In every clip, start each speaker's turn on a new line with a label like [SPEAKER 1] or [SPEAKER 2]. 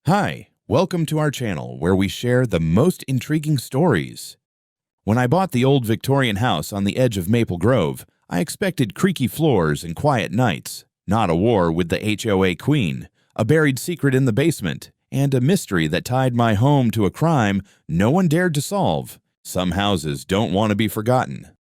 [SPEAKER 1] Hi, welcome to our channel where we share the most intriguing stories. When I bought the old Victorian house on the edge of Maple Grove, I expected creaky floors and quiet nights, not a war with the HOA queen, a buried secret in the basement, and a mystery that tied my home to a crime no one dared to solve. Some houses don't want to be forgotten.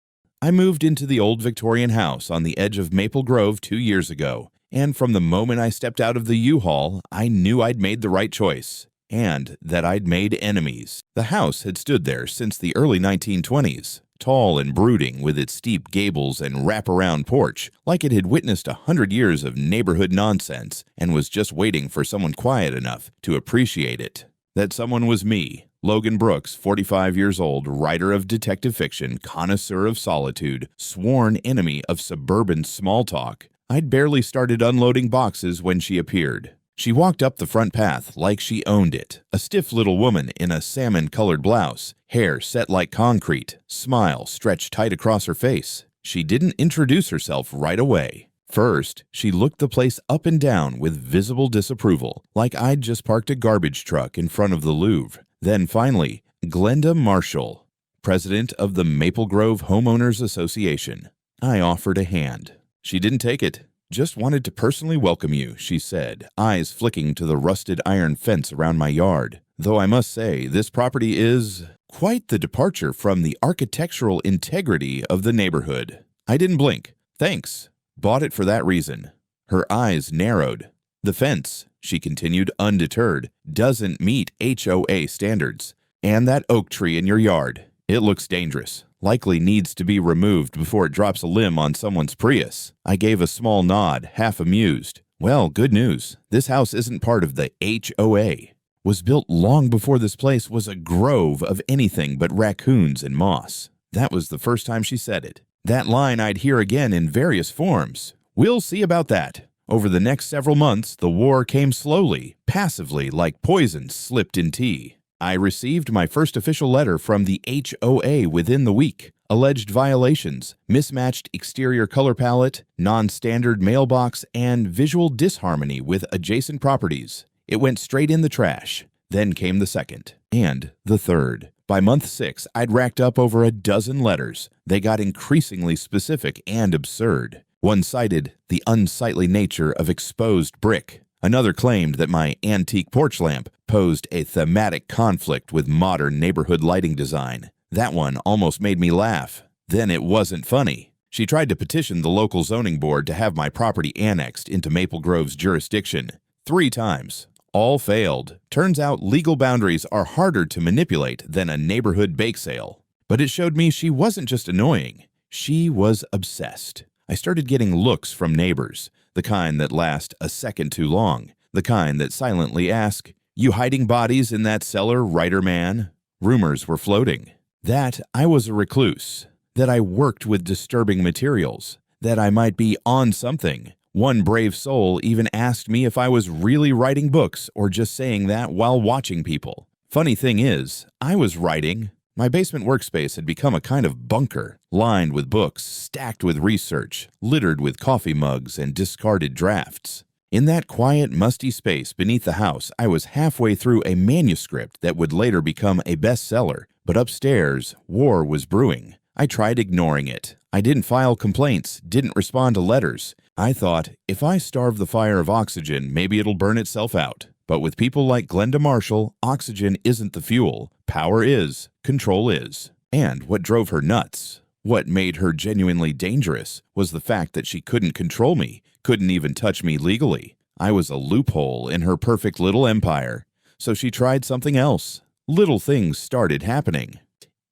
[SPEAKER 1] I moved into the old Victorian house on the edge of Maple Grove 2 years ago. And from the moment I stepped out of the U-Haul, I knew I'd made the right choice, and that I'd made enemies. The house had stood there since the early 1920s, tall and brooding with its steep gables and wraparound porch, like it had witnessed 100 years of neighborhood nonsense and was just waiting for someone quiet enough to appreciate it. That someone was me, Logan Brooks, 45 years old, writer of detective fiction, connoisseur of solitude, sworn enemy of suburban small talk. I'd barely started unloading boxes when she appeared. She walked up the front path like she owned it, a stiff little woman in a salmon-colored blouse, hair set like concrete, smile stretched tight across her face. She didn't introduce herself right away. First, she looked the place up and down with visible disapproval, like I'd just parked a garbage truck in front of the Louvre. Then finally, Glenda Marshall, president of the Maple Grove Homeowners Association. I offered a hand. She didn't take it. Just wanted to personally welcome you, she said, eyes flicking to the rusted iron fence around my yard. Though I must say, this property is quite the departure from the architectural integrity of the neighborhood. I didn't blink. Thanks. Bought it for that reason. Her eyes narrowed. The fence, she continued undeterred, doesn't meet HOA standards. And that oak tree in your yard, it looks dangerous. Likely needs to be removed before it drops a limb on someone's Prius. I gave a small nod, half amused. Well, good news. This house isn't part of the HOA. Was built long before this place was a grove of anything but raccoons and moss. That was the first time she said it. That line I'd hear again in various forms. We'll see about that. Over the next several months, the war came slowly, passively, like poison slipped in tea. I received my first official letter from the HOA within the week. Alleged violations, mismatched exterior color palette, non-standard mailbox, and visual disharmony with adjacent properties. It went straight in the trash. Then came the second, and the third. By month 6, I'd racked up over a dozen letters. They got increasingly specific and absurd. One cited the unsightly nature of exposed brick. Another claimed that my antique porch lamp posed a thematic conflict with modern neighborhood lighting design. That one almost made me laugh. Then it wasn't funny. She tried to petition the local zoning board to have my property annexed into Maple Grove's jurisdiction. 3 times. All failed. Turns out legal boundaries are harder to manipulate than a neighborhood bake sale. But it showed me she wasn't just annoying. She was obsessed. I started getting looks from neighbors. The kind that last a second too long. The kind that silently ask, "You hiding bodies in that cellar, writer man?" Rumors were floating. That I was a recluse. That I worked with disturbing materials. That I might be on something. One brave soul even asked me if I was really writing books or just saying that while watching people. Funny thing is, I was writing. My basement workspace had become a kind of bunker, lined with books, stacked with research, littered with coffee mugs and discarded drafts. In that quiet, musty space beneath the house, I was halfway through a manuscript that would later become a bestseller, but upstairs, war was brewing. I tried ignoring it. I didn't file complaints, didn't respond to letters. I thought, if I starve the fire of oxygen, maybe it'll burn itself out. But with people like Glenda Marshall, oxygen isn't the fuel. Power is. Control is. And what drove her nuts, what made her genuinely dangerous, was the fact that she couldn't control me, couldn't even touch me legally. I was a loophole in her perfect little empire. So she tried something else. Little things started happening.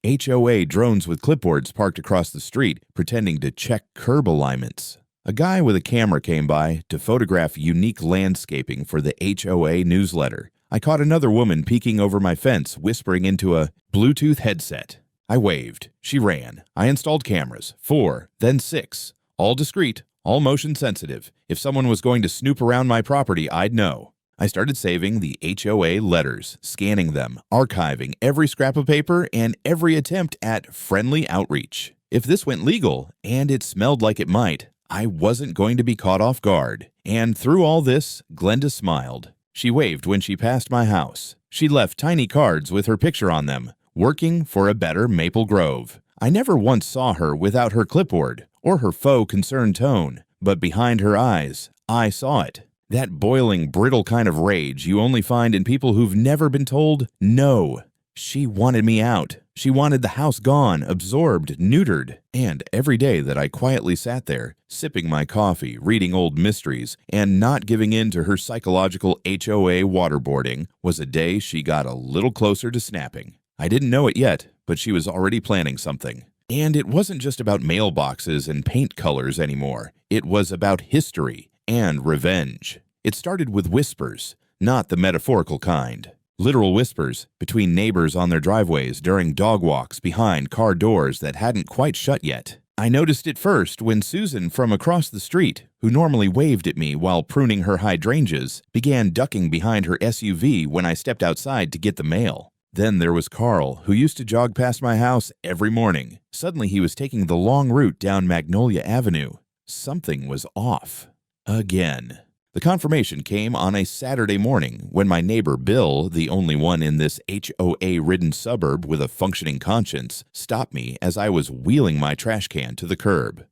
[SPEAKER 1] HOA drones with clipboards parked across the street, pretending to check curb alignments. A guy with a camera came by to photograph unique landscaping for the HOA newsletter. I caught another woman peeking over my fence, whispering into a Bluetooth headset. I waved. She ran. I installed cameras, 4, then 6. All discreet, all motion sensitive. If someone was going to snoop around my property, I'd know. I started saving the HOA letters, scanning them, archiving every scrap of paper and every attempt at friendly outreach. If this went legal, and it smelled like it might, I wasn't going to be caught off guard. And through all this, Glenda smiled. She waved when she passed my house. She left tiny cards with her picture on them, working for a better Maple Grove. I never once saw her without her clipboard or her faux concerned tone, but behind her eyes, I saw it. That boiling, brittle kind of rage you only find in people who've never been told no. She wanted me out. She wanted the house gone, absorbed, neutered. And every day that I quietly sat there, sipping my coffee, reading old mysteries, and not giving in to her psychological HOA waterboarding, was a day she got a little closer to snapping. I didn't know it yet, but she was already planning something. And it wasn't just about mailboxes and paint colors anymore. It was about history and revenge. It started with whispers, not the metaphorical kind. Literal whispers between neighbors on their driveways during dog walks behind car doors that hadn't quite shut yet. I noticed it first when Susan from across the street, who normally waved at me while pruning her hydrangeas, began ducking behind her SUV when I stepped outside to get the mail. Then there was Carl, who used to jog past my house every morning. Suddenly he was taking the long route down Magnolia Avenue. Something was off. Again. The confirmation came on a Saturday morning when my neighbor Bill, the only one in this HOA-ridden suburb with a functioning conscience, stopped me as I was wheeling my trash can to the curb.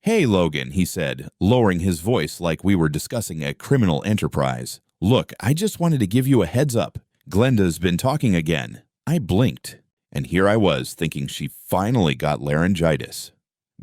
[SPEAKER 1] "Hey, Logan," he said, lowering his voice like we were discussing a criminal enterprise. "Look, I just wanted to give you a heads up. Glenda's been talking again." I blinked, and here I was thinking she finally got laryngitis.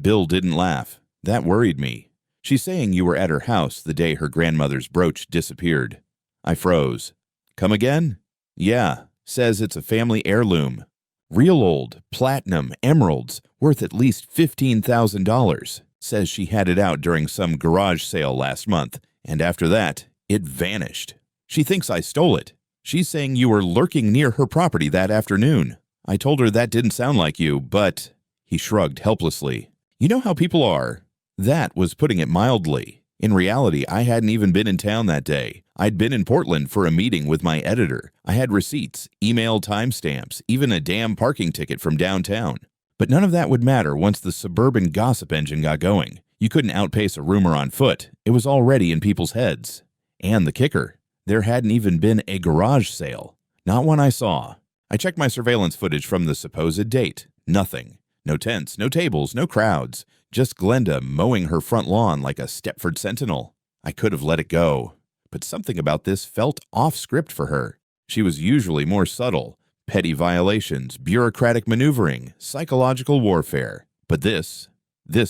[SPEAKER 1] Bill didn't laugh. That worried me. "She's saying you were at her house the day her grandmother's brooch disappeared." I froze. "Come again?" "Yeah, says it's a family heirloom. Real old, platinum, emeralds, worth at least $15,000. Says she had it out during some garage sale last month, and after that, it vanished. She thinks I stole it. She's saying you were lurking near her property that afternoon. I told her that didn't sound like you, but—" He shrugged helplessly. "You know how people are." That was putting it mildly. In reality, I hadn't even been in town that day. I'd been in Portland for a meeting with my editor. I had receipts, email timestamps, even a damn parking ticket from downtown. But none of that would matter once the suburban gossip engine got going. You couldn't outpace a rumor on foot. It was already in people's heads. And the kicker, there hadn't even been a garage sale. Not one I saw. I checked my surveillance footage from the supposed date. Nothing. No tents, no tables, no crowds. Just Glenda mowing her front lawn like a Stepford Sentinel. I could have let it go. But something about this felt off script for her. She was usually more subtle. Petty violations, bureaucratic maneuvering, psychological warfare. But this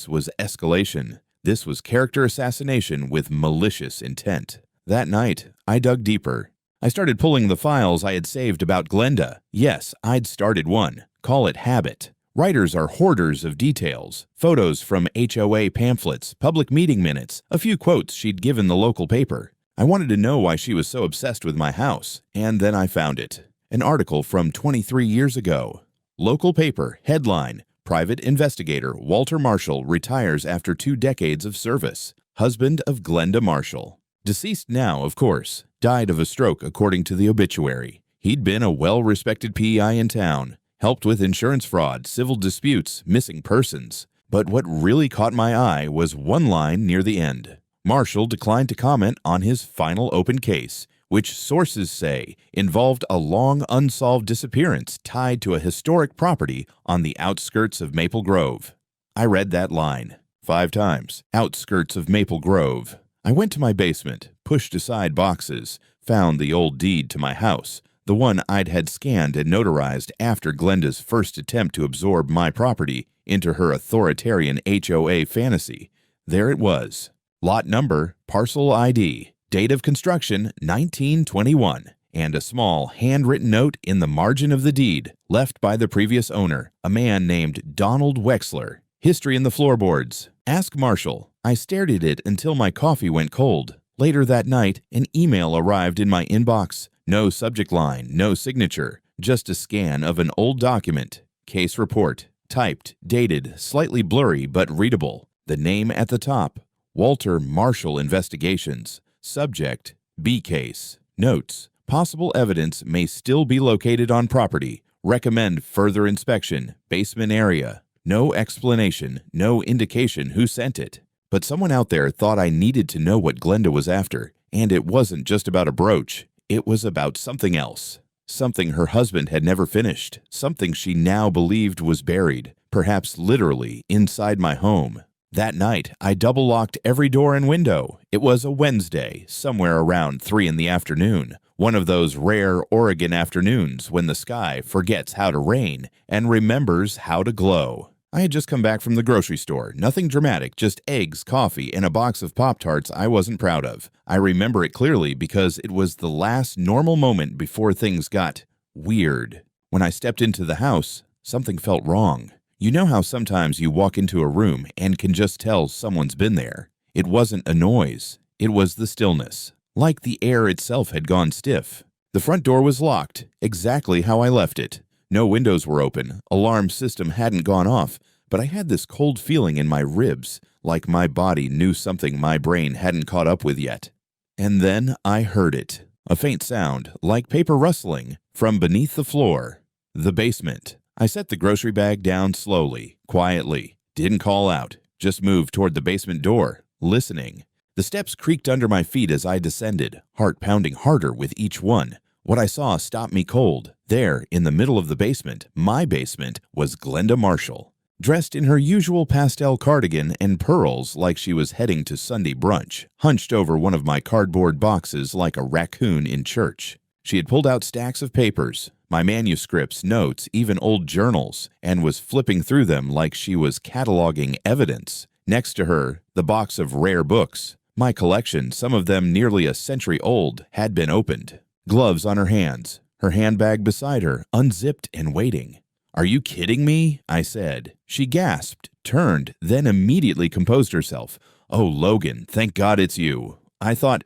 [SPEAKER 1] was escalation. This was character assassination with malicious intent. That night, I dug deeper. I started pulling the files I had saved about Glenda. Yes, I'd started one. Call it habit. Writers are hoarders of details. Photos from HOA pamphlets, public meeting minutes, a few quotes she'd given the local paper. I wanted to know why she was so obsessed with my house, and then I found it. An article from 23 years ago. Local paper, headline, Private Investigator Walter Marshall retires after 2 decades of service. Husband of Glenda Marshall. Deceased now, of course. Died of a stroke according to the obituary. He'd been a well-respected PI in town. Helped with insurance fraud, civil disputes, missing persons. But what really caught my eye was one line near the end. Marshall declined to comment on his final open case, which sources say involved a long unsolved disappearance tied to a historic property on the outskirts of Maple Grove. I read that line 5 times. Outskirts of Maple Grove. I went to my basement, pushed aside boxes, found the old deed to my house, the one I'd had scanned and notarized after Glenda's first attempt to absorb my property into her authoritarian HOA fantasy. There it was. Lot number, parcel ID, date of construction 1921, and a small handwritten note in the margin of the deed left by the previous owner, a man named Donald Wexler. History in the floorboards. Ask Marshall. I stared at it until my coffee went cold. Later that night, an email arrived in my inbox. No subject line, no signature, just a scan of an old document. Case report. Typed, dated, slightly blurry but readable. The name at the top, Walter Marshall Investigations. Subject, B case. Notes, possible evidence may still be located on property. Recommend further inspection. Basement area. No explanation, no indication who sent it. But someone out there thought I needed to know what Glenda was after. And it wasn't just about a brooch. It was about something else. Something her husband had never finished. Something she now believed was buried, perhaps literally, inside my home. That night, I double-locked every door and window. It was a Wednesday, somewhere around 3 in the afternoon. One of those rare Oregon afternoons when the sky forgets how to rain and remembers how to glow. I had just come back from the grocery store. Nothing dramatic, just eggs, coffee, and a box of Pop-Tarts I wasn't proud of. I remember it clearly because it was the last normal moment before things got weird. When I stepped into the house, something felt wrong. You know how sometimes you walk into a room and can just tell someone's been there? It wasn't a noise. It was the stillness. Like the air itself had gone stiff. The front door was locked, exactly how I left it. No windows were open, alarm system hadn't gone off, but I had this cold feeling in my ribs, like my body knew something my brain hadn't caught up with yet. And then I heard it, a faint sound, like paper rustling, from beneath the floor. The basement. I set the grocery bag down slowly, quietly, didn't call out, just moved toward the basement door, listening. The steps creaked under my feet as I descended, heart pounding harder with each one. What I saw stopped me cold. There, in the middle of the basement, my basement, was Glenda Marshall, dressed in her usual pastel cardigan and pearls like she was heading to Sunday brunch, hunched over one of my cardboard boxes like a raccoon in church. She had pulled out stacks of papers, my manuscripts, notes, even old journals, and was flipping through them like she was cataloging evidence. Next to her, the box of rare books. My collection, some of them nearly a century old, had been opened. Gloves on her hands, her handbag beside her, unzipped and waiting. "Are you kidding me?" I said. She gasped, turned, then immediately composed herself. "Oh, Logan, thank God it's you. I thought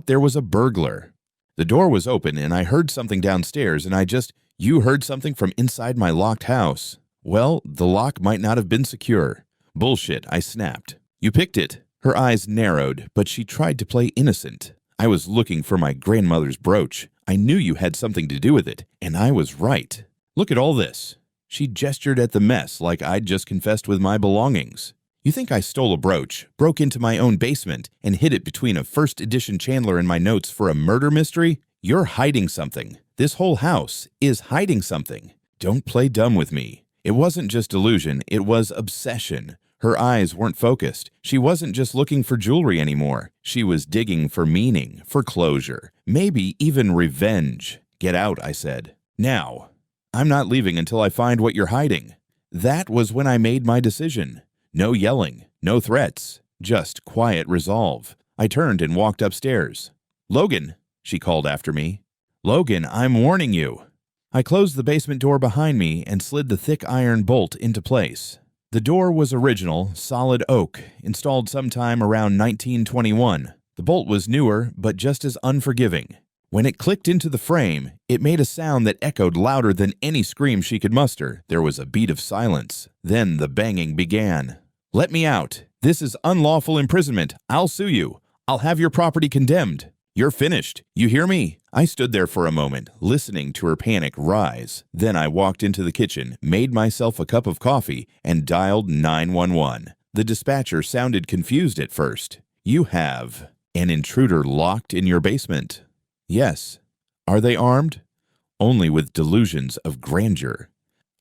[SPEAKER 1] there was a burglar." The door was open and I heard something downstairs and "You heard something from inside my locked house." "Well, the lock might not have been secure." "Bullshit," I snapped. "You picked it." Her eyes narrowed, but she tried to play innocent. "I was looking for my grandmother's brooch. I knew you had something to do with it, and I was right. Look at all this." She gestured at the mess like I'd just confessed with my belongings. "You think I stole a brooch, broke into my own basement, and hid it between a first edition Chandler and my notes for a murder mystery? You're hiding something. This whole house is hiding something. Don't play dumb with me." It wasn't just delusion, it was obsession. Her eyes weren't focused. She wasn't just looking for jewelry anymore. She was digging for meaning, for closure, maybe even revenge. "Get out," I said. "Now. I'm not leaving until I find what you're hiding." That was when I made my decision. No yelling, no threats, just quiet resolve. I turned and walked upstairs. "Logan," she called after me. "Logan, I'm warning you." I closed the basement door behind me and slid the thick iron bolt into place. The door was original, solid oak, installed sometime around 1921. The bolt was newer, but just as unforgiving. When it clicked into the frame, it made a sound that echoed louder than any scream she could muster. There was a beat of silence. Then the banging began. "Let me out. This is unlawful imprisonment. I'll sue you. I'll have your property condemned. You're finished. You hear me?" I stood there for a moment, listening to her panic rise. Then I walked into the kitchen, made myself a cup of coffee, and dialed 911. The dispatcher sounded confused at first. "You have an intruder locked in your basement." "Yes." "Are they armed?" "Only with delusions of grandeur."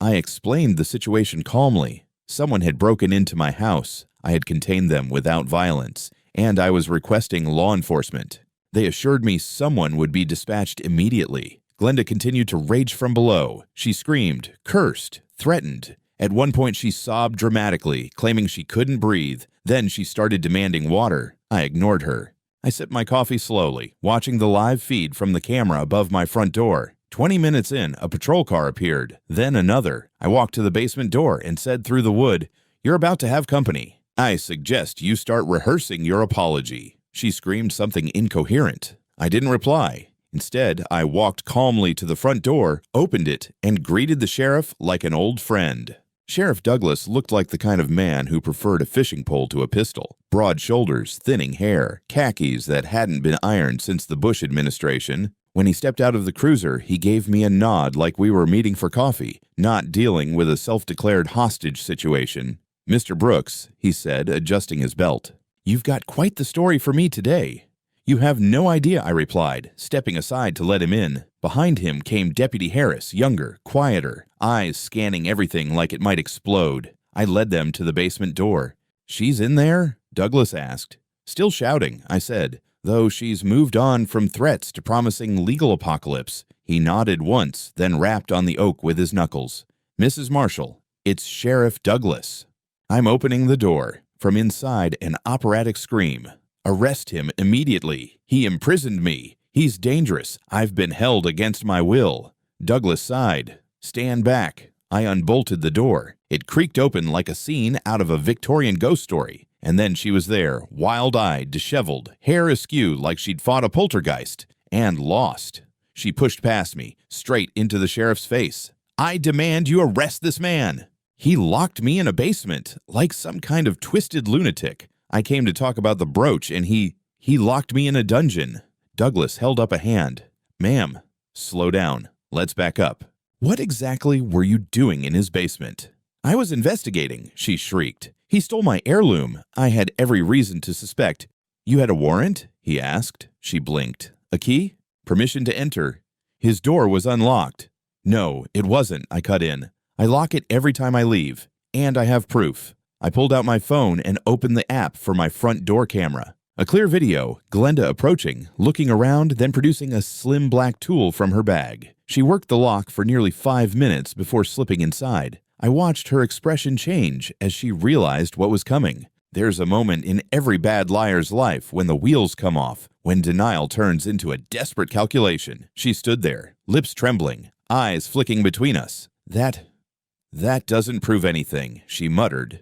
[SPEAKER 1] I explained the situation calmly. Someone had broken into my house. I had contained them without violence, and I was requesting law enforcement. They assured me someone would be dispatched immediately. Glenda continued to rage from below. She screamed, cursed, threatened. At one point she sobbed dramatically, claiming she couldn't breathe. Then she started demanding water. I ignored her. I sipped my coffee slowly, watching the live feed from the camera above my front door. 20 minutes in, a patrol car appeared, then another. I walked to the basement door and said through the wood, "You're about to have company. I suggest you start rehearsing your apology." She screamed something incoherent. I didn't reply. Instead, I walked calmly to the front door, opened it, and greeted the sheriff like an old friend. Sheriff Douglas looked like the kind of man who preferred a fishing pole to a pistol. Broad shoulders, thinning hair, khakis that hadn't been ironed since the Bush administration. When he stepped out of the cruiser, he gave me a nod like we were meeting for coffee, not dealing with a self-declared hostage situation. "Mr. Brooks," he said, adjusting his belt. "You've got quite the story for me today. "You have no idea," I replied, stepping aside to let him in. Behind him came Deputy Harris, younger, quieter, eyes scanning everything like it might explode. I led them to the basement door. "She's in there?" Douglas asked. "Still shouting," I said, "though she's moved on from threats to promising legal apocalypse." He nodded once, then rapped on the oak with his knuckles. "Mrs. Marshall, it's Sheriff Douglas." I'm opening the door. From inside, an operatic scream. "Arrest him immediately. He imprisoned me. He's dangerous. I've been held against my will." Douglas sighed. "Stand back." I unbolted the door. It creaked open like a scene out of a Victorian ghost story. And then she was there, wild-eyed, disheveled, hair askew like she'd fought a poltergeist, and lost. She pushed past me, straight into the sheriff's face. "I demand you arrest this man." He locked me in a basement, like some kind of twisted lunatic. I came to talk about the brooch, and he locked me in a dungeon. Douglas held up a hand. "Ma'am, slow down. Let's back up. What exactly were you doing in his basement?" "I was investigating," she shrieked. "He stole my heirloom. I had every reason to suspect." "You had a warrant?" he asked. She blinked. "A key? Permission to enter?" "His door was unlocked." "No, it wasn't," I cut in. "I lock it every time I leave. And I have proof." I pulled out my phone and opened the app for my front door camera. A clear video, Glenda approaching, looking around, then producing a slim black tool from her bag. She worked the lock for nearly 5 minutes before slipping inside. I watched her expression change as she realized what was coming. There's a moment in every bad liar's life when the wheels come off, when denial turns into a desperate calculation. She stood there, lips trembling, eyes flicking between us. That doesn't prove anything," she muttered.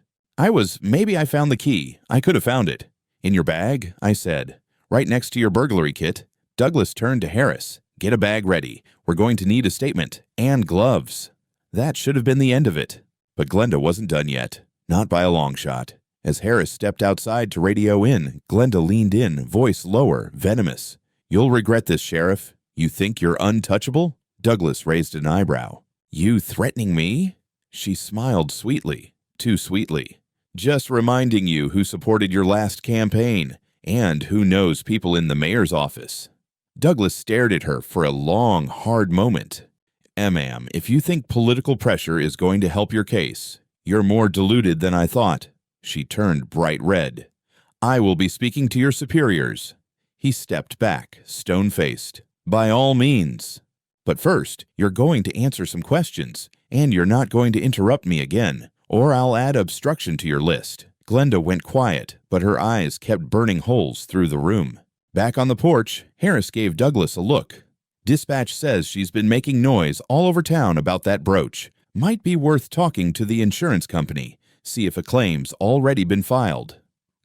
[SPEAKER 1] Maybe I found the key. I could have found it." "In your bag?" I said. "Right next to your burglary kit." Douglas turned to Harris. "Get a bag ready. We're going to need a statement. And gloves." That should have been the end of it. But Glenda wasn't done yet. Not by a long shot. As Harris stepped outside to radio in, Glenda leaned in, voice lower, venomous. "You'll regret this, Sheriff. You think you're untouchable?" Douglas raised an eyebrow. "You threatening me?" She smiled sweetly. Too sweetly. "Just reminding you who supported your last campaign, and who knows people in the mayor's office." Douglas stared at her for a long, hard moment. "Ma'am, if you think political pressure is going to help your case, you're more deluded than I thought." She turned bright red. "I will be speaking to your superiors." He stepped back, stone-faced. "By all means. But first, you're going to answer some questions, and you're not going to interrupt me again, or I'll add obstruction to your list." Glenda went quiet, but her eyes kept burning holes through the room. Back on the porch, Harris gave Douglas a look. "Dispatch says she's been making noise all over town about that brooch. Might be worth talking to the insurance company, see if a claim's already been filed."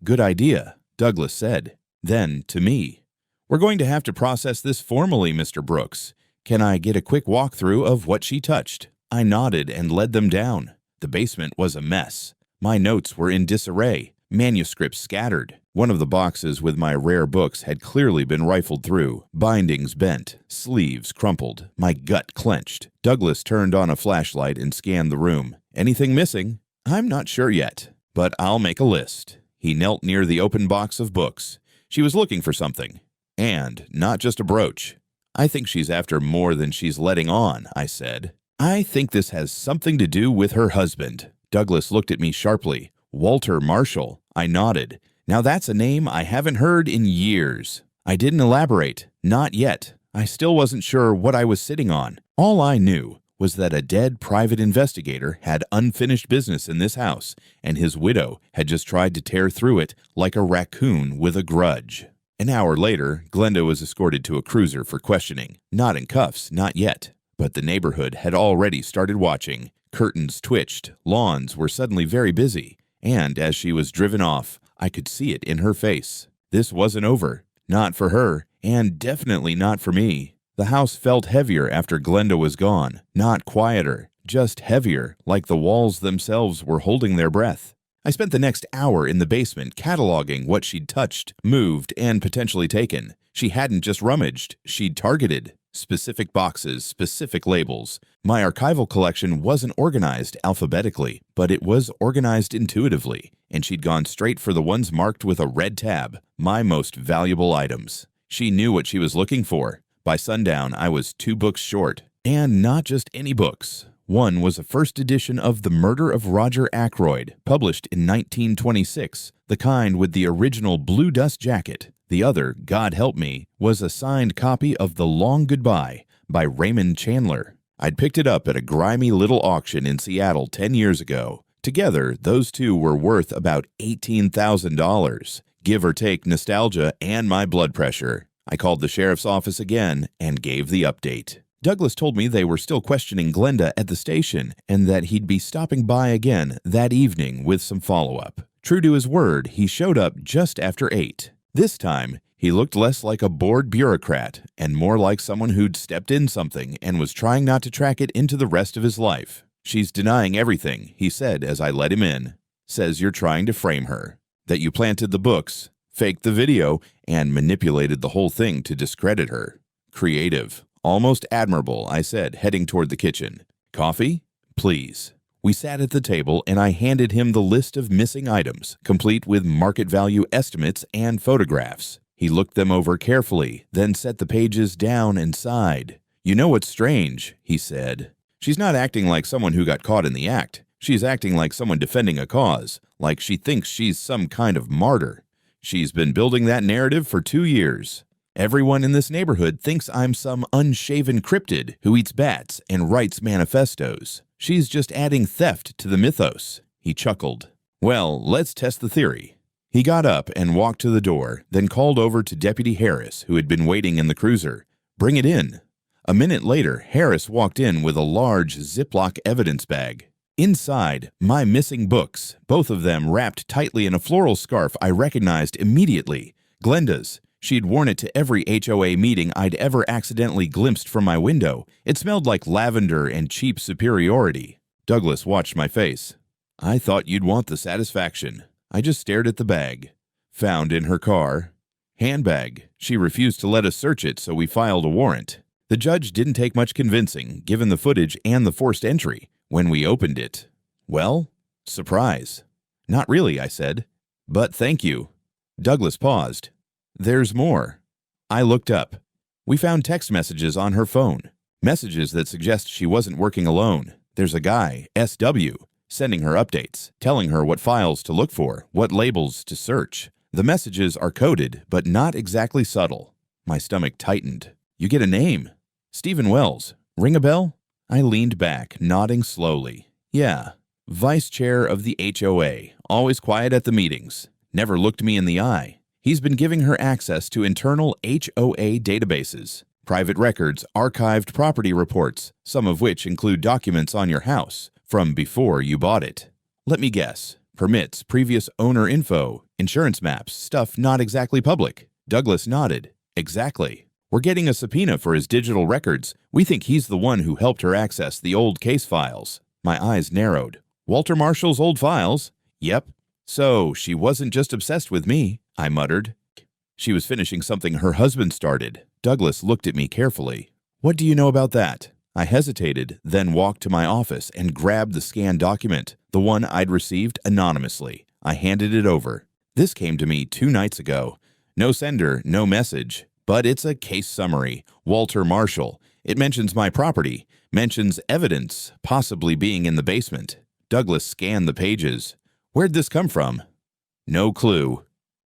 [SPEAKER 1] "Good idea," Douglas said. Then, to me, "We're going to have to process this formally, Mr. Brooks. Can I get a quick walkthrough of what she touched?" I nodded and led them down. The basement was a mess. My notes were in disarray, manuscripts scattered. One of the boxes with my rare books had clearly been rifled through, bindings bent, sleeves crumpled. My gut clenched. Douglas turned on a flashlight and scanned the room. "Anything missing?" "I'm not sure yet, but I'll make a list." He knelt near the open box of books. She was looking for something. And not just a brooch. "I think she's after more than she's letting on," I said. "I think this has something to do with her husband." Douglas looked at me sharply. "Walter Marshall." I nodded. Now that's a name I haven't heard in years. I didn't elaborate. Not yet. I still wasn't sure what I was sitting on. All I knew was that a dead private investigator had unfinished business in this house, and his widow had just tried to tear through it like a raccoon with a grudge. An hour later, Glenda was escorted to a cruiser for questioning. Not in cuffs, not yet. But the neighborhood had already started watching. Curtains twitched, lawns were suddenly very busy, and as she was driven off, I could see it in her face. This wasn't over. Not for her, and definitely not for me. The house felt heavier after Glenda was gone. Not quieter, just heavier, like the walls themselves were holding their breath. I spent the next hour in the basement cataloging what she'd touched, moved, and potentially taken. She hadn't just rummaged, she'd targeted. Specific boxes, specific labels. My archival collection wasn't organized alphabetically, but it was organized intuitively, and she'd gone straight for the ones marked with a red tab, my most valuable items. She knew what she was looking for. By sundown, I was 2 books short. And not just any books. One was a first edition of The Murder of Roger Ackroyd, published in 1926, the kind with the original blue dust jacket. The other, God help me, was a signed copy of The Long Goodbye by Raymond Chandler. I'd picked it up at a grimy little auction in Seattle 10 years ago. Together, those two were worth about $18,000, give or take nostalgia and my blood pressure. I called the sheriff's office again and gave the update. Douglas told me they were still questioning Glenda at the station and that he'd be stopping by again that evening with some follow-up. True to his word, he showed up just after 8. This time, he looked less like a bored bureaucrat and more like someone who'd stepped in something and was trying not to track it into the rest of his life. "She's denying everything," he said as I let him in. "Says you're trying to frame her. That you planted the books, faked the video, and manipulated the whole thing to discredit her. Creative. Almost admirable," I said, heading toward the kitchen. "Coffee? Please." We sat at the table and I handed him the list of missing items, complete with market value estimates and photographs. He looked them over carefully, then set the pages down and sighed. "You know what's strange," he said. "She's not acting like someone who got caught in the act. She's acting like someone defending a cause, like she thinks she's some kind of martyr. She's been building that narrative for 2 years. Everyone in this neighborhood thinks I'm some unshaven cryptid who eats bats and writes manifestos. She's just adding theft to the mythos." He chuckled. "Well, let's test the theory." He got up and walked to the door, then called over to Deputy Harris, who had been waiting in the cruiser. "Bring it in." A minute later, Harris walked in with a large Ziploc evidence bag. Inside, my missing books, both of them wrapped tightly in a floral scarf I recognized immediately. Glenda's. She'd worn it to every HOA meeting I'd ever accidentally glimpsed from my window. It smelled like lavender and cheap superiority. Douglas watched my face. "I thought you'd want the satisfaction." I just stared at the bag. "Found in her car." "Handbag. She refused to let us search it, so we filed a warrant." The judge didn't take much convincing, given the footage and the forced entry. When we opened it, well, surprise. "Not really," I said. "But thank you." Douglas paused. "There's more." I looked up. We found text messages on her phone. Messages that suggest she wasn't working alone. There's a guy, SW, sending her updates, telling her what files to look for, what labels to search. The messages are coded, but not exactly subtle. My stomach tightened. "You get a name. Stephen Wells. Ring a bell?" I leaned back, nodding slowly. "Yeah. Vice chair of the HOA. Always quiet at the meetings. Never looked me in the eye. He's been giving her access to internal HOA databases, private records, archived property reports, some of which include documents on your house from before you bought it. Let me guess. Permits, previous owner info, insurance maps, stuff not exactly public." Douglas nodded. "Exactly. We're getting a subpoena for his digital records. We think he's the one who helped her access the old case files." My eyes narrowed. "Walter Marshall's old files?" "Yep." "So she wasn't just obsessed with me," I muttered. "She was finishing something her husband started." Douglas looked at me carefully. "What do you know about that?" I hesitated, then walked to my office and grabbed the scanned document, the one I'd received anonymously. I handed it over. "This came to me 2 nights ago. No sender, no message. But it's a case summary. Walter Marshall. It mentions my property, mentions evidence, possibly being in the basement." Douglas scanned the pages. "Where'd this come from?" "No clue."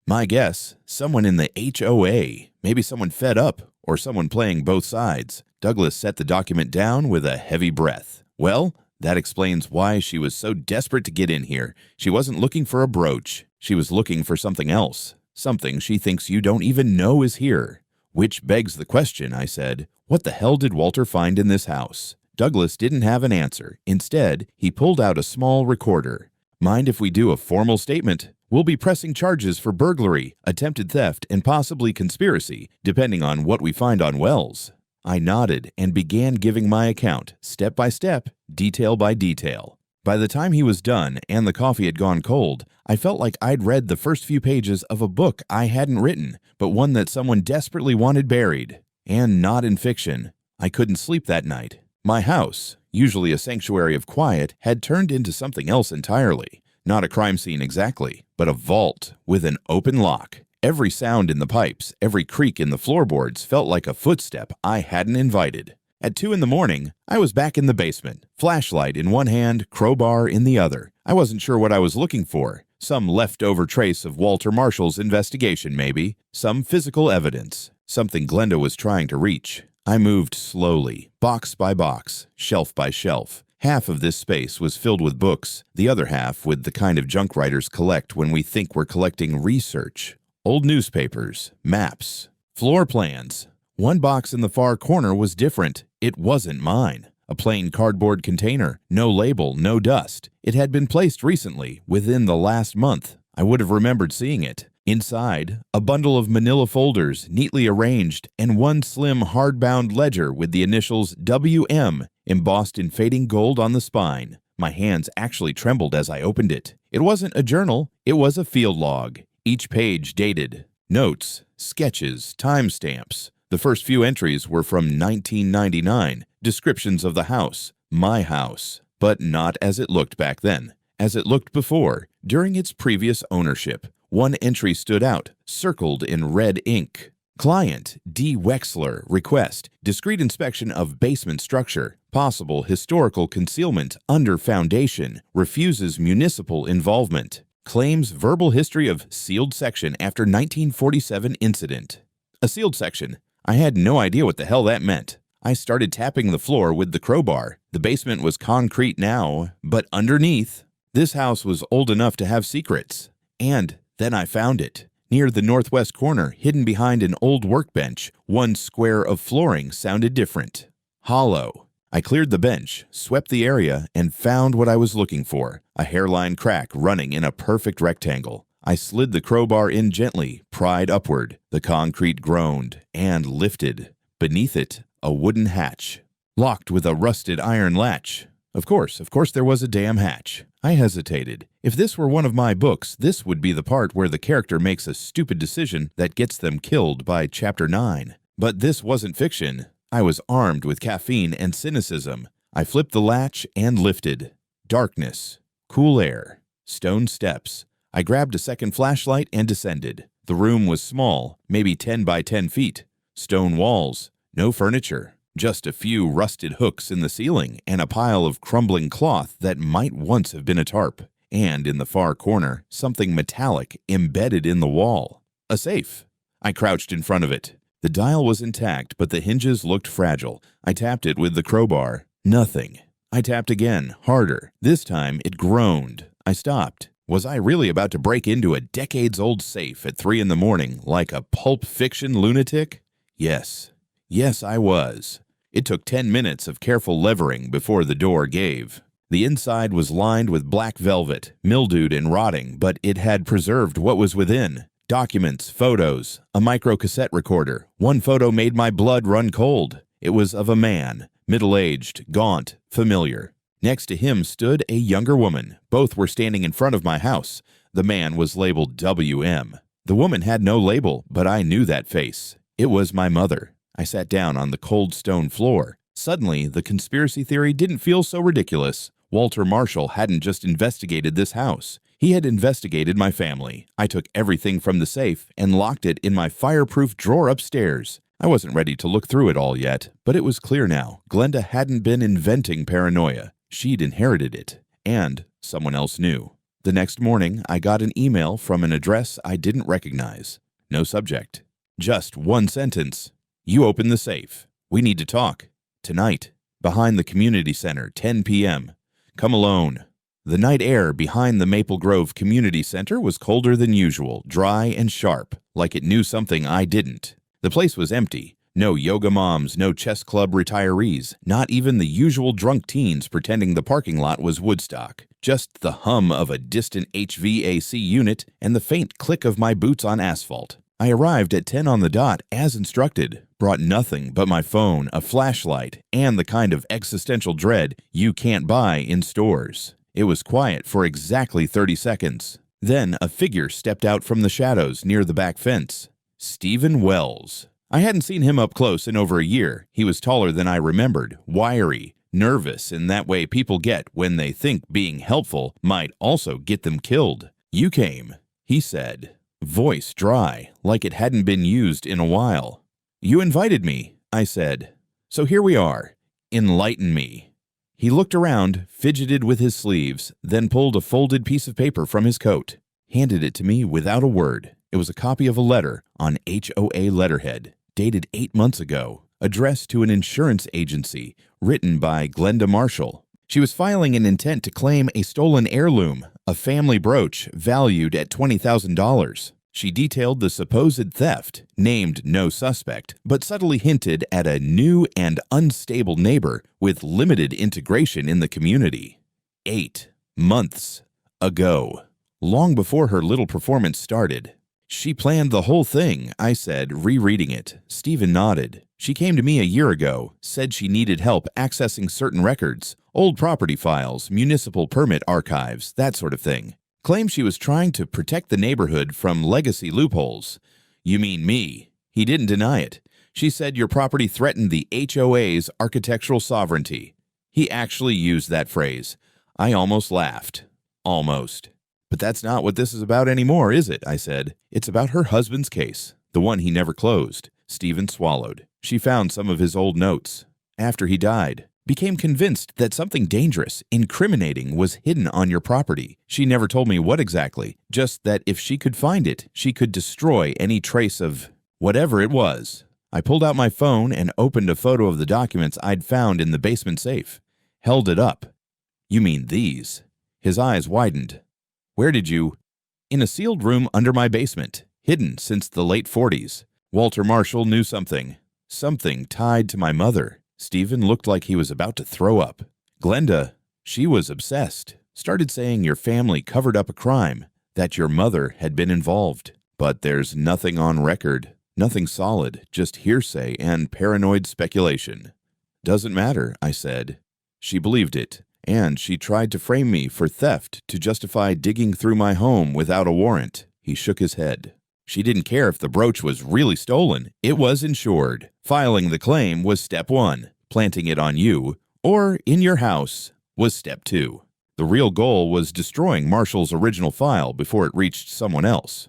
[SPEAKER 1] "My guess, someone in the HOA. Maybe someone fed up, or someone playing both sides." Douglas set the document down with a heavy breath. "Well, that explains why she was so desperate to get in here. She wasn't looking for a brooch. She was looking for something else. Something she thinks you don't even know is here." "Which begs the question," I said. "What the hell did Walter find in this house?" Douglas didn't have an answer. Instead, he pulled out a small recorder. "Mind if we do a formal statement? We'll be pressing charges for burglary, attempted theft, and possibly conspiracy, depending on what we find on Wells." I nodded and began giving my account, step by step, detail by detail. By the time he was done and the coffee had gone cold, I felt like I'd read the first few pages of a book I hadn't written, but one that someone desperately wanted buried. And not in fiction. I couldn't sleep that night. My house, usually a sanctuary of quiet, had turned into something else entirely. Not a crime scene exactly, but a vault with an open lock. Every sound in the pipes, every creak in the floorboards felt like a footstep I hadn't invited. At 2 in the morning, I was back in the basement, flashlight in one hand, crowbar in the other. I wasn't sure what I was looking for. Some leftover trace of Walter Marshall's investigation, maybe. Some physical evidence. Something Glenda was trying to reach. I moved slowly, box by box, shelf by shelf. Half of this space was filled with books, the other half with the kind of junk writers collect when we think we're collecting research. Old newspapers, maps, floor plans. One box in the far corner was different. It wasn't mine. A plain cardboard container, no label, no dust. It had been placed recently, within the last month. I would have remembered seeing it. Inside, a bundle of manila folders neatly arranged and one slim hardbound ledger with the initials WM embossed in fading gold on the spine. My hands actually trembled as I opened it. It wasn't a journal, it was a field log. Each page dated. Notes, sketches, timestamps. The first few entries were from 1999, descriptions of the house, my house, but not as it looked back then, as it looked before, during its previous ownership. One entry stood out, circled in red ink. Client D. Wexler, request, discreet inspection of basement structure, possible historical concealment under foundation, refuses municipal involvement, claims verbal history of sealed section after 1947 incident. A sealed section. I had no idea what the hell that meant. I started tapping the floor with the crowbar. The basement was concrete now, but underneath, this house was old enough to have secrets. And then I found it. Near the northwest corner, hidden behind an old workbench, one square of flooring sounded different. Hollow. I cleared the bench, swept the area, and found what I was looking for, a hairline crack running in a perfect rectangle. I slid the crowbar in gently, pried upward. The concrete groaned and lifted. Beneath it, a wooden hatch, locked with a rusted iron latch. Of course there was a damn hatch. I hesitated. If this were one of my books, this would be the part where the character makes a stupid decision that gets them killed by chapter 9. But this wasn't fiction. I was armed with caffeine and cynicism. I flipped the latch and lifted. Darkness, cool air, stone steps. I grabbed a second flashlight and descended. The room was small, maybe 10 by 10 feet. Stone walls, no furniture, just a few rusted hooks in the ceiling and a pile of crumbling cloth that might once have been a tarp. And in the far corner, something metallic embedded in the wall. A safe. I crouched in front of it. The dial was intact, but the hinges looked fragile. I tapped it with the crowbar. Nothing. I tapped again, harder. This time it groaned. I stopped. Was I really about to break into a decades-old safe at 3 in the morning like a pulp fiction lunatic? Yes. Yes, I was. It took 10 minutes of careful levering before the door gave. The inside was lined with black velvet, mildewed and rotting, but it had preserved what was within. Documents, photos, a microcassette recorder. One photo made my blood run cold. It was of a man, middle-aged, gaunt, familiar. Next to him stood a younger woman. Both were standing in front of my house. The man was labeled WM. The woman had no label, but I knew that face. It was my mother. I sat down on the cold stone floor. Suddenly, the conspiracy theory didn't feel so ridiculous. Walter Marshall hadn't just investigated this house. He had investigated my family. I took everything from the safe and locked it in my fireproof drawer upstairs. I wasn't ready to look through it all yet, but it was clear now. Glenda hadn't been inventing paranoia. She'd inherited it, and someone else knew. The next morning, I got an email from an address I didn't recognize. No subject. Just one sentence. You open the safe. We need to talk. Tonight. Behind the community center, 10 p.m. Come alone. The night air behind the Maple Grove Community Center was colder than usual, dry and sharp, like it knew something I didn't. The place was empty. No yoga moms, no chess club retirees, not even the usual drunk teens pretending the parking lot was Woodstock. Just the hum of a distant HVAC unit and the faint click of my boots on asphalt. I arrived at 10 on the dot as instructed, brought nothing but my phone, a flashlight, and the kind of existential dread you can't buy in stores. It was quiet for exactly 30 seconds. Then a figure stepped out from the shadows near the back fence. Stephen Wells. I hadn't seen him up close in over a year. He was taller than I remembered, wiry, nervous in that way people get when they think being helpful might also get them killed. "You came," he said, voice dry, like it hadn't been used in a while. "You invited me," I said. "So here we are. Enlighten me." He looked around, fidgeted with his sleeves, then pulled a folded piece of paper from his coat, handed it to me without a word. It was a copy of a letter on HOA letterhead, dated 8 months ago, addressed to an insurance agency, written by Glenda Marshall. She was filing an intent to claim a stolen heirloom, a family brooch valued at $20,000. She detailed the supposed theft, named no suspect, but subtly hinted at a new and unstable neighbor with limited integration in the community. 8 months ago, long before her little performance started. "She planned the whole thing," I said, rereading it. Stephen nodded. "She came to me a year ago, said she needed help accessing certain records, old property files, municipal permit archives, that sort of thing. Claimed she was trying to protect the neighborhood from legacy loopholes." "You mean me?" He didn't deny it. "She said your property threatened the HOA's architectural sovereignty." He actually used that phrase. I almost laughed. Almost. "But that's not what this is about anymore, is it?" I said. "It's about her husband's case, the one he never closed." Stephen swallowed. "She found some of his old notes. After he died. Became convinced that something dangerous, incriminating was hidden on your property. She never told me what exactly, just that if she could find it, she could destroy any trace of whatever it was." I pulled out my phone and opened a photo of the documents I'd found in the basement safe. Held it up. "You mean these?" His eyes widened. "Where did you—" "In a sealed room under my basement, hidden since the late 40s. Walter Marshall knew something. Something tied to my mother." Stephen looked like he was about to throw up. "Glenda, she was obsessed. Started saying your family covered up a crime, that your mother had been involved. But there's nothing on record, nothing solid, just hearsay and paranoid speculation." "Doesn't matter," I said. "She believed it. And she tried to frame me for theft to justify digging through my home without a warrant." He shook his head. "She didn't care if the brooch was really stolen. It was insured. Filing the claim was step 1. Planting it on you, or in your house, was step 2. The real goal was destroying Marshall's original file before it reached someone else."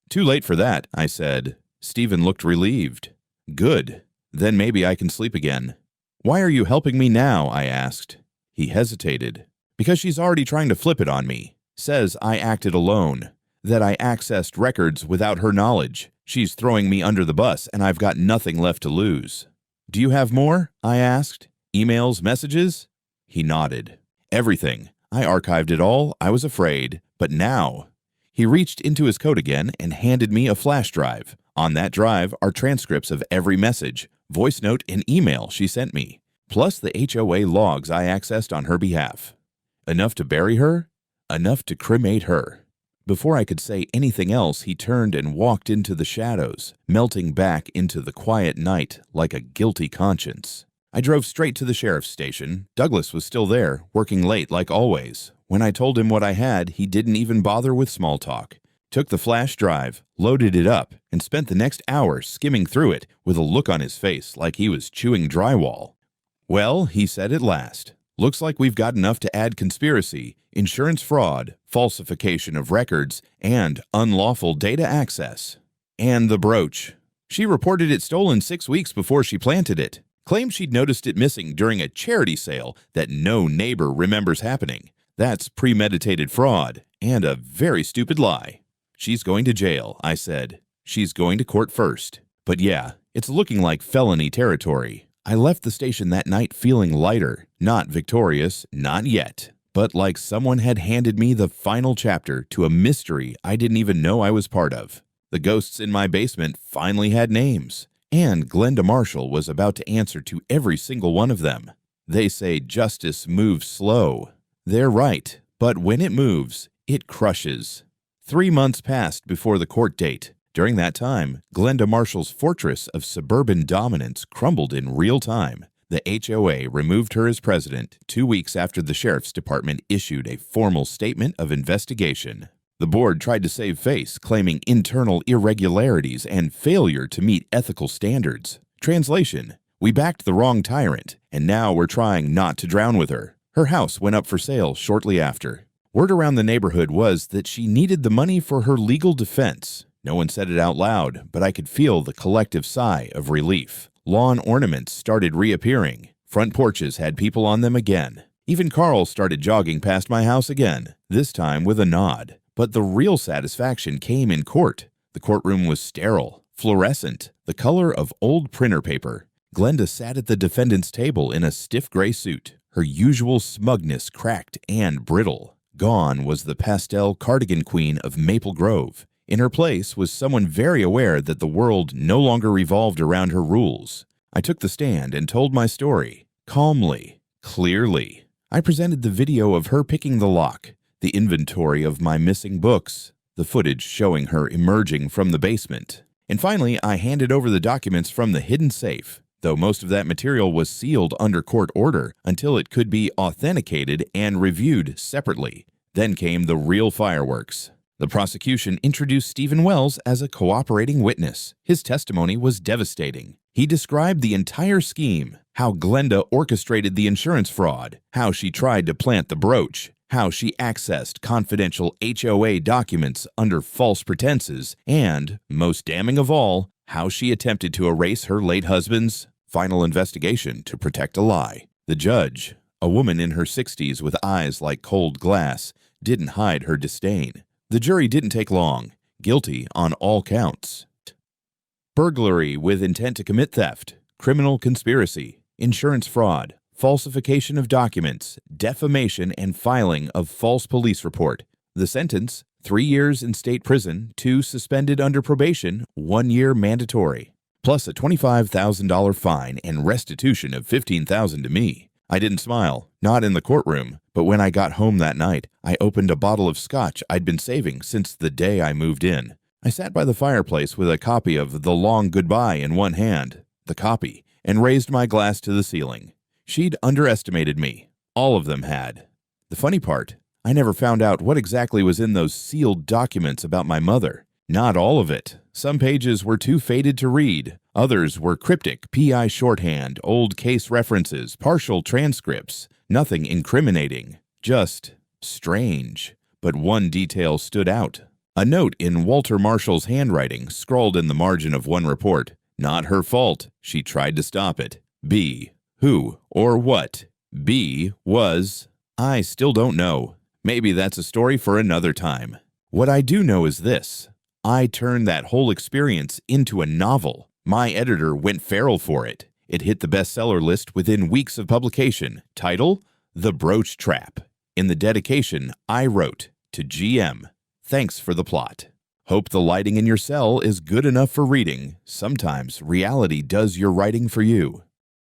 [SPEAKER 1] "Too late for that," I said. Stephen looked relieved. "Good. Then maybe I can sleep again." "Why are you helping me now?" I asked. He hesitated. "Because she's already trying to flip it on me. Says I acted alone, that I accessed records without her knowledge. She's throwing me under the bus, and I've got nothing left to lose." "Do you have more?" I asked. "Emails, messages?" He nodded. "Everything. I archived it all. I was afraid. But now—" He reached into his coat again and handed me a flash drive. On that drive are transcripts of every message, voice note, and email she sent me, plus the HOA logs I accessed on her behalf. Enough to bury her, enough to cremate her. Before I could say anything else, he turned and walked into the shadows, melting back into the quiet night like a guilty conscience. I drove straight to the sheriff's station. Douglas was still there, working late like always. When I told him what I had, he didn't even bother with small talk. Took the flash drive, loaded it up, and spent the next hour skimming through it with a look on his face like he was chewing drywall. "Well," he said at last, "looks like we've got enough to add conspiracy, insurance fraud, falsification of records, and unlawful data access. And the brooch. She reported it stolen 6 weeks before she planted it. Claimed she'd noticed it missing during a charity sale that no neighbor remembers happening. That's premeditated fraud, and a very stupid lie. She's going to jail," I said. "She's going to court first. But yeah, it's looking like felony territory." I left the station that night feeling lighter, not victorious, not yet, but like someone had handed me the final chapter to a mystery I didn't even know I was part of. The ghosts in my basement finally had names, and Glenda Marshall was about to answer to every single one of them. They say justice moves slow. They're right, but when it moves, it crushes. 3 months passed before the court date. During that time, Glenda Marshall's fortress of suburban dominance crumbled in real time. The HOA removed her as president 2 weeks after the sheriff's department issued a formal statement of investigation. The board tried to save face, claiming internal irregularities and failure to meet ethical standards. Translation: we backed the wrong tyrant, and now we're trying not to drown with her. Her house went up for sale shortly after. Word around the neighborhood was that she needed the money for her legal defense. No one said it out loud, but I could feel the collective sigh of relief. Lawn ornaments started reappearing. Front porches had people on them again. Even Carl started jogging past my house again, this time with a nod. But the real satisfaction came in court. The courtroom was sterile, fluorescent, the color of old printer paper. Glenda sat at the defendant's table in a stiff gray suit, her usual smugness cracked and brittle. Gone was the pastel cardigan queen of Maple Grove. In her place was someone very aware that the world no longer revolved around her rules. I took the stand and told my story, calmly, clearly. I presented the video of her picking the lock, the inventory of my missing books, the footage showing her emerging from the basement. And finally, I handed over the documents from the hidden safe, though most of that material was sealed under court order until it could be authenticated and reviewed separately. Then came the real fireworks. The prosecution introduced Stephen Wells as a cooperating witness. His testimony was devastating. He described the entire scheme, how Glenda orchestrated the insurance fraud, how she tried to plant the brooch, how she accessed confidential HOA documents under false pretenses, and, most damning of all, how she attempted to erase her late husband's final investigation to protect a lie. The judge, a woman in her 60s with eyes like cold glass, didn't hide her disdain. The jury didn't take long. Guilty on all counts. Burglary with intent to commit theft, criminal conspiracy, insurance fraud, falsification of documents, defamation, and filing of false police report. The sentence: 3 years in state prison, 2 suspended under probation, 1 year mandatory, plus a $25,000 fine and restitution of $15,000 to me. I didn't smile, not in the courtroom, but when I got home that night, I opened a bottle of scotch I'd been saving since the day I moved in. I sat by the fireplace with a copy of The Long Goodbye in one hand, the copy, and raised my glass to the ceiling. She'd underestimated me. All of them had. The funny part, I never found out what exactly was in those sealed documents about my mother. Not all of it. Some pages were too faded to read. Others were cryptic, PI shorthand, old case references, partial transcripts. Nothing incriminating. Just strange. But one detail stood out. A note in Walter Marshall's handwriting scrawled in the margin of one report. Not her fault. She tried to stop it. B. Who or what B was, I still don't know. Maybe that's a story for another time. What I do know is this. I turned that whole experience into a novel. My editor went feral for it. It hit the bestseller list within weeks of publication. Title: The Brooch Trap. In the dedication, I wrote, to GM, thanks for the plot. Hope the lighting in your cell is good enough for reading. Sometimes reality does your writing for you.